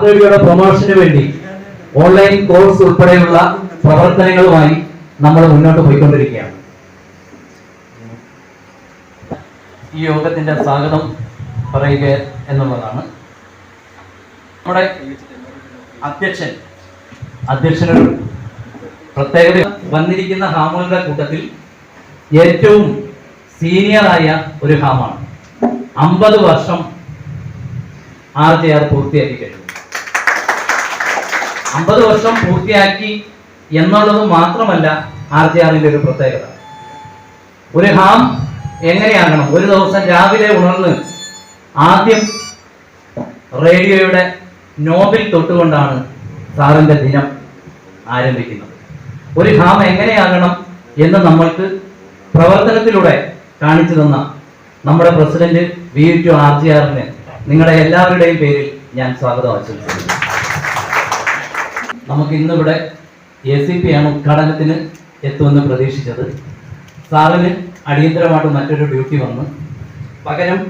റേഡിയോയുടെ പ്രൊമോഷന് വേണ്ടി online course ഉൾപ്പെടെയുള്ള പ്രവർത്തനങ്ങളുമായി നമ്മൾ മുന്നോട്ട് പോയിക്കൊണ്ടിരിക്കുകയാണ്. ഈ യോഗത്തിന്റെ സ്വാഗതം പറയുക എന്നുള്ളതാണ്. നമ്മുടെ അധ്യക്ഷനൊരു പ്രത്യേകത വന്നിരിക്കുന്ന ഹാമുകളുടെ കൂട്ടത്തിൽ ഏറ്റവും സീനിയറായ ഒരു ഹാമാണ്. 50 വർഷം RJR പൂർത്തിയാക്കി കഴിഞ്ഞു. 50 വർഷം പൂർത്തിയാക്കി എന്നുള്ളത് മാത്രമല്ല RJRന്റെ ഒരു പ്രത്യേകത. ഒരു ഹാം എങ്ങനെയാകണം? ഒരു ദിവസം രാവിലെ ഉണർന്ന് ആദ്യം റേഡിയോയുടെ നോബിൽ തൊട്ടുകൊണ്ടാണ് സാറിന്റെ ദിനം ആരംഭിക്കുന്നത്. ഒരു ഹാം എങ്ങനെയാകണം എന്ന് നമ്മൾക്ക് പ്രവർത്തനത്തിലൂടെ കാണിച്ചു തന്ന നമ്മുടെ പ്രസിഡന്റ് VU2 RJRന് നിങ്ങളുടെ എല്ലാവരുടെയും പേരിൽ ഞാൻ സ്വാഗതം ആശംസിക്കുന്നു. നമുക്ക് ഇന്നിവിടെ ACP ആണ് ഉദ്ഘാടനത്തിന് എത്തുമെന്ന് പ്രതീക്ഷിച്ചത്. സാറിന് അടിയന്തരമായിട്ട് മറ്റൊരു ഡ്യൂട്ടി വന്നു. പകരം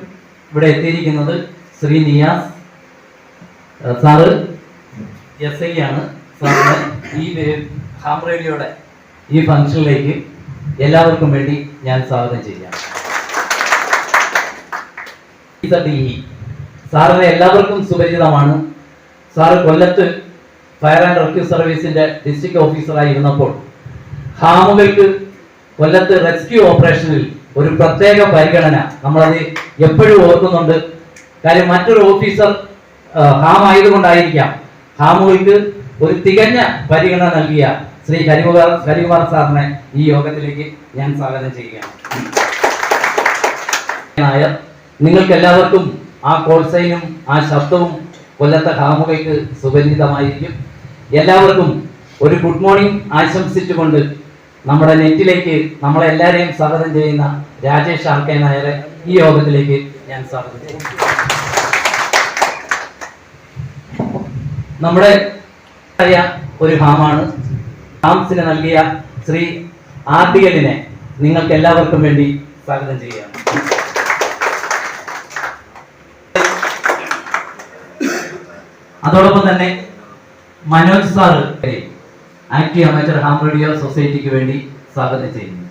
ഇവിടെ എത്തിയിരിക്കുന്നത് ശ്രീ നിയാസ് സാറ് SI ആണ്. സാറിന് ഈ ഹാം റേഡിയോയുടെ ഈ ഫംഗ്ഷനിലേക്ക് എല്ലാവർക്കും വേണ്ടി ഞാൻ സ്വാഗതം ചെയ്യാം. സാറിന് എല്ലാവർക്കും സുപരിചിതമാണ്. സാറ് കൊല്ലത്ത് ഫയർ ആൻഡ് റെസ്ക്യൂ സർവീസിന്റെ ഡിസ്ട്രിക്ട് ഓഫീസറായി ഇരുന്നപ്പോൾ ഹാമുകൾക്ക് കൊല്ലത്ത് റെസ്ക്യൂ ഓപ്പറേഷനിൽ ഒരു പ്രത്യേക പരിഗണന നമ്മളത് എപ്പോഴും ഓർക്കുന്നുണ്ട്. കാര്യം മറ്റൊരു ഓഫീസർ ഹാം ആയതുകൊണ്ടായിരിക്കാം ഹാമുകൾക്ക് ഒരു തികഞ്ഞ പരിഗണന നൽകിയ ശ്രീ ഹരികുമാർ സാറിനെ ഈ യോഗത്തിലേക്ക് ഞാൻ സ്വാഗതം ചെയ്യുകയാണ്. നിങ്ങൾക്ക് എല്ലാവർക്കും ആ കോൾ സൈനും ആ ശബ്ദവും കൊല്ലത്തെ ഹാമുകൾക്ക് സുപരിചിതമായിരിക്കും. എല്ലാവർക്കും ഒരു ഗുഡ് മോർണിംഗ് ആശംസിച്ചുകൊണ്ട് നമ്മുടെ നെറ്റിലേക്ക് നമ്മളെല്ലാവരെയും സ്വാഗതം ചെയ്യുന്ന രാജേഷ് RK നായരെ ഈ യോഗത്തിലേക്ക് ഞാൻ സ്വാഗതം ചെയ്യും. നമ്മുടെ ഒരു ഹാമാണ്. ഹാംസിന് നൽകിയ ശ്രീ RDLനെ നിങ്ങൾക്ക് എല്ലാവർക്കും വേണ്ടി സ്വാഗതം ചെയ്യുകയാണ്. അതോടൊപ്പം തന്നെ Manoj sir active amateur ham radio സൊസൈറ്റിക്ക് വേണ്ടി സ്വാഗതം ചെയ്യുന്നു.